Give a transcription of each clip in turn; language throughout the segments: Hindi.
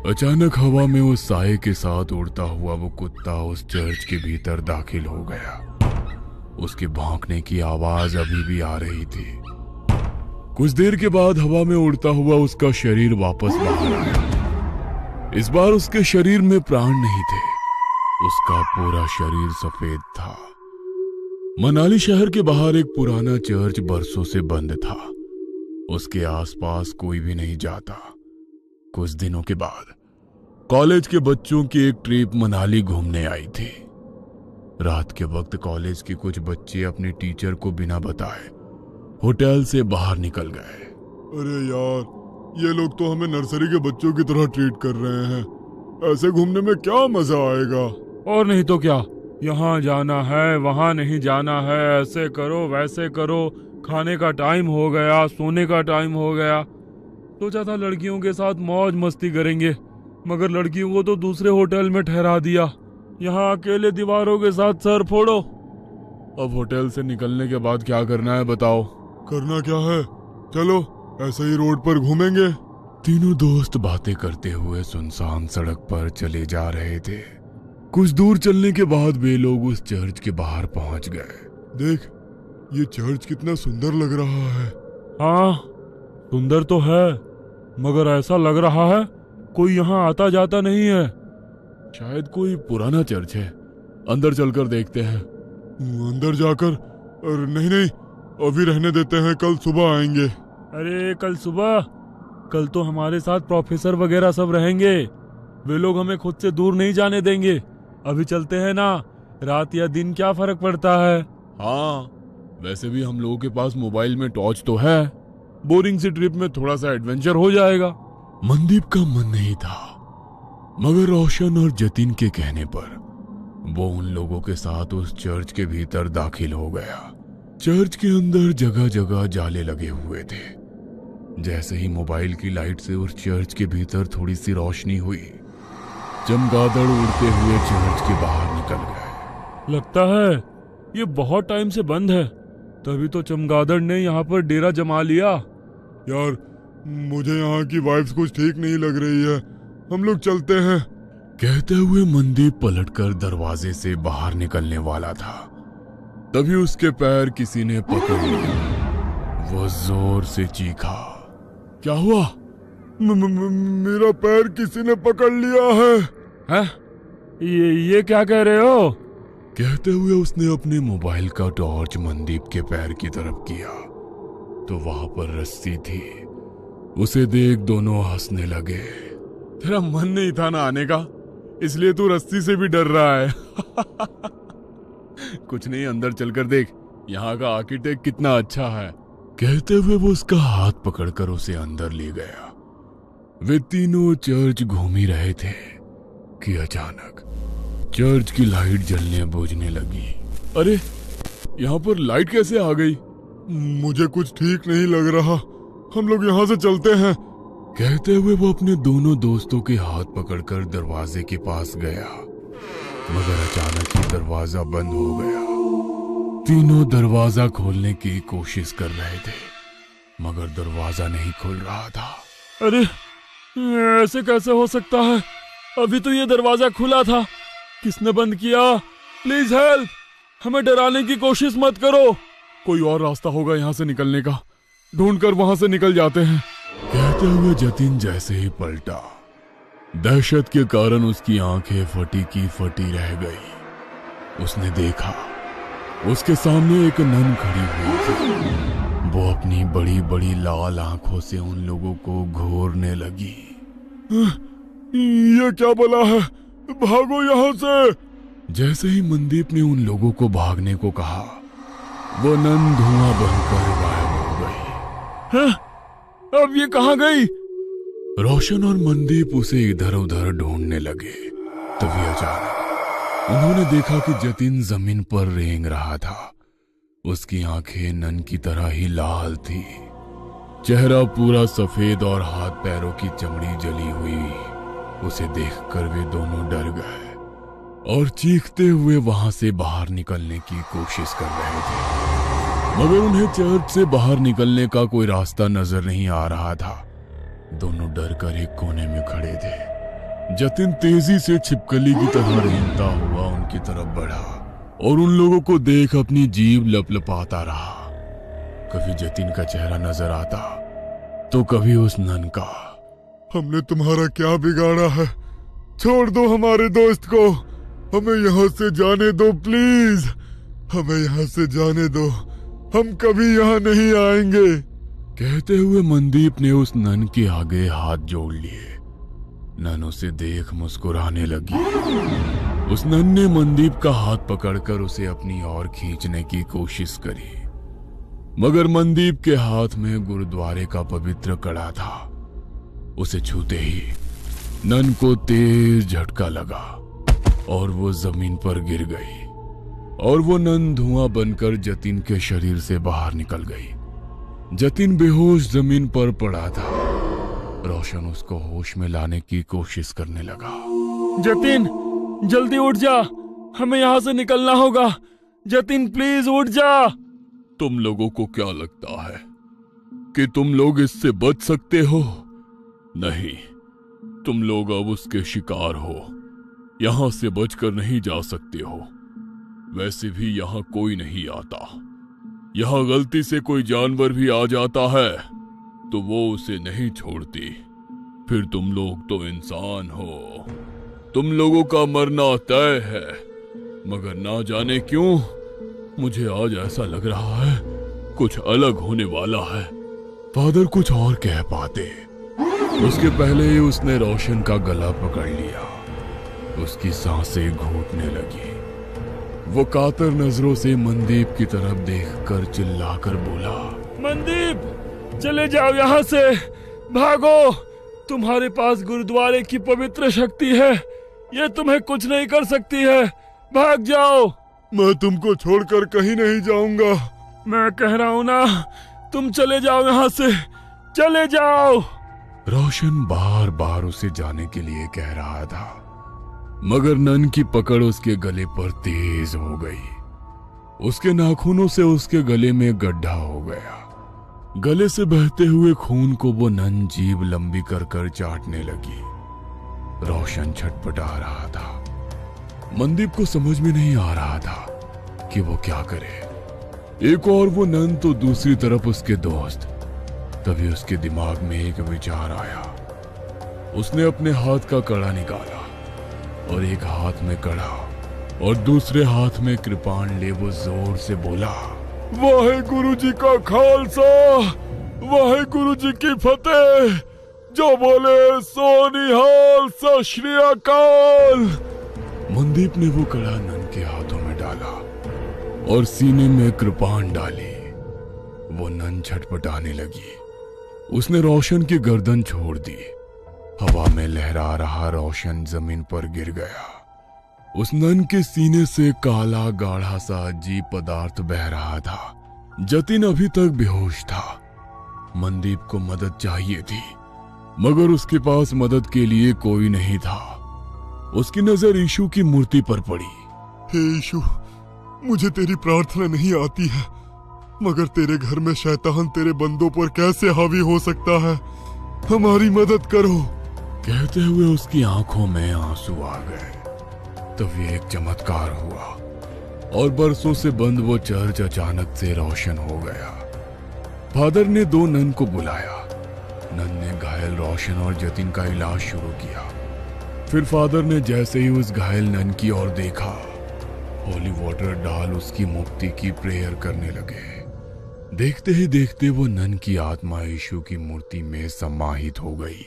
अचानक हवा में उस साए के साथ उड़ता हुआ वो कुत्ता उस चर्च के भीतर दाखिल हो गया। उसके भौंकने की आवाज अभी भी आ रही थी। कुछ देर के बाद हवा में उड़ता हुआ उसका शरीर वापस बाहर आया। इस बार उसके शरीर में प्राण नहीं थे। उसका पूरा शरीर सफेद था। मनाली शहर के बाहर एक पुराना चर्च बरसों से बंद था। उसके आसपास कोई भी नहीं जाता। कुछ दिनों के बाद कॉलेज के बच्चों की एक ट्रिप मनाली घूमने आई थी। रात के वक्त कॉलेज के कुछ बच्चे अपने टीचर को बिना बताए होटल से बाहर निकल गए। अरे यार, ये लोग तो हमें नर्सरी के बच्चों की तरह ट्रीट कर रहे हैं। ऐसे घूमने में क्या मजा आएगा। और नहीं तो क्या, यहाँ जाना है वहाँ नहीं जाना है, ऐसे करो वैसे करो, खाने का टाइम हो गया, सोने का टाइम हो गया। सोचा था लड़कियों के साथ मौज मस्ती करेंगे, मगर लड़कियों को तो दूसरे होटल में ठहरा दिया। यहाँ अकेले दीवारों के साथ सर फोड़ो। अब होटल से निकलने के बाद क्या करना है बताओ। करना क्या है, चलो ऐसे ही रोड पर घूमेंगे। तीनों दोस्त बातें करते हुए सुनसान सड़क पर चले जा रहे थे। कुछ दूर चलने के बाद वे लोग उस चर्च के बाहर पहुंच गए। देख, ये चर्च कितना सुंदर लग रहा है। हाँ, सुंदर तो है, मगर ऐसा लग रहा है कोई यहाँ आता जाता नहीं है। शायद कोई पुराना चर्च है। अंदर चलकर देखते हैं। अंदर जाकर? नहीं नहीं, अभी रहने देते हैं, कल सुबह आएंगे। अरे कल सुबह? कल तो हमारे साथ प्रोफेसर वगैरह सब रहेंगे। वे लोग हमें खुद से दूर नहीं जाने देंगे। अभी चलते हैं ना, रात या दिन क्या फर्क पड़ता है। हाँ, वैसे भी हम लोगों के पास मोबाइल में टॉर्च तो है। बोरिंग सी ट्रिप में थोड़ा सा एडवेंचर हो जाएगा। मनदीप का मन नहीं था, मगर रोशन और जतिन के कहने पर वो उन लोगों के साथ उस चर्च के भीतर दाखिल हो गया। चर्च के अंदर जगह जगह जाले लगे हुए थे। जैसे ही मोबाइल की लाइट से उस चर्च के भीतर थोड़ी सी रोशनी हुई, चमगादड़ उड़ते हुए चर्च के बाहर निकल गए। लगता है ये बहुत टाइम से बंद है, तभी तो चमगादड़ ने यहाँ पर डेरा जमा लिया। यार, मुझे यहाँ की वाइब्स कुछ ठीक नहीं लग रही है, हम लोग चलते हैं। कहते हुए मनदीप पलटकर दरवाजे से बाहर निकलने वाला था, तभी उसके पैर किसी ने पकड़ लिया। वो जोर से चीखा। क्या हुआ? मेरा पैर किसी ने पकड़ लिया है। हैं? ये क्या कह रहे हो? कहते हुए उसने अपने मोबाइल का टॉर्च मनदीप के पैर की तरफ किया तो वहां पर रस्सी थी। उसे देख दोनों हंसने लगे। तेरा मन नहीं था ना आने का, इसलिए तू रस्सी से भी डर रहा है। कुछ नहीं, अंदर चलकर देख, यहाँ का आर्किटेक्ट कितना अच्छा है। कहते हुए वो उसका हाथ पकड़कर उसे अंदर ले गया। वे तीनों चर्च घूम ही रहे थे कि अचानक चर्च की लाइट जलने बुझने लगी। अरे, यहाँ पर लाइट कैसे आ गई? मुझे कुछ ठीक नहीं लग रहा, हम लोग यहाँ से चलते हैं। कहते हुए वो अपने दोनों दोस्तों के हाथ पकड़कर दरवाजे के पास गया, मगर अचानक ही दरवाजा बंद हो गया। तीनों दरवाजा खोलने की कोशिश कर रहे थे, मगर दरवाजा नहीं खुल रहा था। अरे, ऐसे कैसे हो सकता है? अभी तो ये दरवाजा खुला था। किसने बंद किया? प्लीज हेल्प, हमें डराने की कोशिश मत करो। कोई और रास्ता होगा यहाँ से निकलने का, ढूंढकर वहां से निकल जाते हैं। कहते हुए जतिन जैसे ही पलटा, दहशत के कारण उसकी आंखें फटी की फटी रह गई। उसने देखा उसके सामने एक नन खड़ी हुई थी। वो अपनी बड़ी बड़ी लाल आंखों से उन लोगों को घूरने लगी। ये क्या बला है, भागो यहाँ से। जैसे ही मनदीप ने उन लोगों को भागने को कहा, वो नन धुआं बनकर गायब हो गई। हैं? अब ये कहाँ गई? रोशन और मनदीप उसे इधर उधर ढूंढने लगे। तभी अचानक उन्होंने देखा कि जतिन जमीन पर रेंग रहा था। उसकी आंखें नन की तरह ही लाल थी, चेहरा पूरा सफेद और हाथ पैरों की चमड़ी जली हुई। उसे देखकर वे दोनों डर गए और चीखते हुए वहां से बाहर निकलने की कोशिश कर रहे थे, मगर उन्हें चर्च से बाहर निकलने का कोई रास्ता नजर नहीं आ रहा था। दोनों डर कर एक कोने में खड़े थे। जतिन तेजी से छिपकली की तरह रेंगता हुआ उनकी तरफ बढ़ा और उन लोगों को देख अपनी जीभ लपलपाता रहा। कभी जतिन का चेहरा नजर आता तो कभी उस नन का। हमने तुम्हारा क्या बिगाड़ा है? छोड़ दो हमारे दोस्त को, हमें यहाँ से जाने दो प्लीज, हमें यहाँ से जाने दो, हम कभी यहाँ नहीं आएंगे। कहते हुए मनदीप ने उस नन के आगे हाथ जोड़ लिए। नन उसे देख मुस्कुराने लगी। उस नन ने मनदीप का हाथ पकड़कर उसे अपनी ओर खींचने की कोशिश करी, मगर मनदीप के हाथ में गुरुद्वारे का पवित्र कड़ा था। उसे छूते ही नन को तेज झटका लगा और वो जमीन पर गिर गई और वो नन धुआं बनकर जतिन के शरीर से बाहर निकल गई। जतिन बेहोश जमीन पर पड़ा था। रोशन उसको होश में लाने की कोशिश करने लगा। जतिन जल्दी उठ जा, हमें यहाँ से निकलना होगा। जतिन प्लीज उठ जा। तुम लोगों को क्या लगता है कि तुम लोग इससे बच सकते हो? नहीं, तुम लोग अब उसके शिकार हो, यहां से बचकर नहीं जा सकते हो। वैसे भी यहां कोई नहीं आता। यहां गलती से कोई जानवर भी आ जाता है तो वो उसे नहीं छोड़ती। फिर तुम लोग तो इंसान हो, तुम लोगों का मरना तय है। मगर ना जाने क्यों मुझे आज ऐसा लग रहा है कुछ अलग होने वाला है। फादर कुछ और कह पाते, उसके पहले ही उसने रोशन का गला पकड़ लिया। उसकी सांसें घूटने लगी। वो कातर नजरों से मनदीप की तरफ देखकर चिल्लाकर बोला, मनदीप चले जाओ यहाँ से, भागो। तुम्हारे पास गुरुद्वारे की पवित्र शक्ति है, ये तुम्हें कुछ नहीं कर सकती है। भाग जाओ। मैं तुमको छोड़कर कहीं नहीं जाऊंगा। मैं कह रहा हूं ना, तुम चले जाओ यहाँ से, चले जाओ। रोशन बार बार उसे जाने के लिए कह रहा था, मगर नन की पकड़ उसके गले पर तेज हो गई। उसके नाखूनों से उसके गले में गड्ढा हो गया। गले से बहते हुए खून को वो नन जीभ लंबी कर कर चाटने लगी। रोशन छटपटा रहा था। मनदीप को समझ में नहीं आ रहा था कि वो क्या करे। एक और वो नन तो दूसरी तरफ उसके दोस्त। तभी उसके दिमाग में एक विचार आया। उसने अपने हाथ का कड़ा निकाला और एक हाथ में कड़ा और दूसरे हाथ में कृपाण ले वो जोर से बोला, वाहेगुरु जी का खालसा, वाहेगुरु जी की फतेह। जो बोले सो निहाल, सत श्री अकाल। मनदीप ने वो कड़ा नन के हाथों में डाला और सीने में कृपाण डाली। वो नन छटपटाने लगी। उसने रोशन की गर्दन छोड़ दी। हवा में लहरा रहा रोशन जमीन पर गिर गया। उस नन के सीने से काला गाढ़ा सा अजीब पदार्थ बह रहा था। जतिन अभी तक बेहोश था। मनदीप को मदद चाहिए थी, मगर उसके पास मदद के लिए कोई नहीं था। उसकी नजर यीशु की मूर्ति पर पड़ी। हे यीशु, मुझे तेरी प्रार्थना नहीं आती है, मगर तेरे घर में शैतान तेरे बंदों पर कैसे हावी हो सकता है? हमारी मदद करो। कहते हुए उसकी आंखों में आंसू आ गए। तभी एक चमत्कार हुआ और बरसों से बंद वो चर्च अचानक से रोशन हो गया। फादर ने दो नन को बुलाया। नन ने घायल रोशन और जतिन का इलाज शुरू किया। फिर फादर ने जैसे ही उस घायल नन की ओर देखा, होली वाटर डाल उसकी मुक्ति की प्रेयर करने लगे। देखते ही देखते वो नन की आत्मा यीशु की मूर्ति में समाहित हो गई।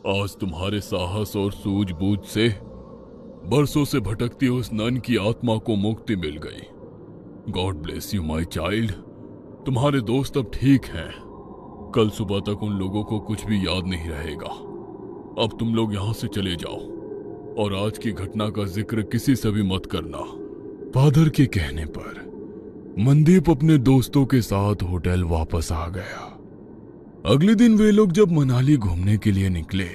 आज तुम्हारे साहस और सूझबूझ से बरसों से भटकती उस नन की आत्मा को मुक्ति मिल गई। God bless you my child. तुम्हारे दोस्त अब ठीक हैं। कल सुबह तक उन लोगों को कुछ भी याद नहीं रहेगा। अब तुम लोग यहां से चले जाओ और आज की घटना का जिक्र किसी से भी मत करना। फादर के कहने पर मनदीप अपने दोस्तों के साथ होटल वापस आ गया। अगले दिन वे लोग जब मनाली घूमने के लिए निकले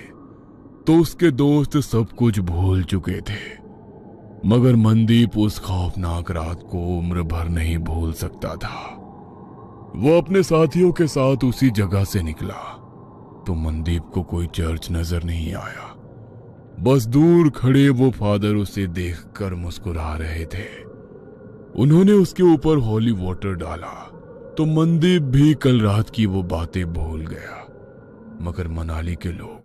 तो उसके दोस्त सब कुछ भूल चुके थे, मगर मनदीप उस खौफनाक रात को उम्र भर नहीं भूल सकता था। वो अपने साथियों के साथ उसी जगह से निकला तो मनदीप को कोई चर्च नजर नहीं आया। बस दूर खड़े वो फादर उसे देखकर मुस्कुरा रहे थे। उन्होंने उसके ऊपर हॉली वाटर डाला तो मनदीप भी कल रात की वो बातें भूल गया, मगर मनाली के लोग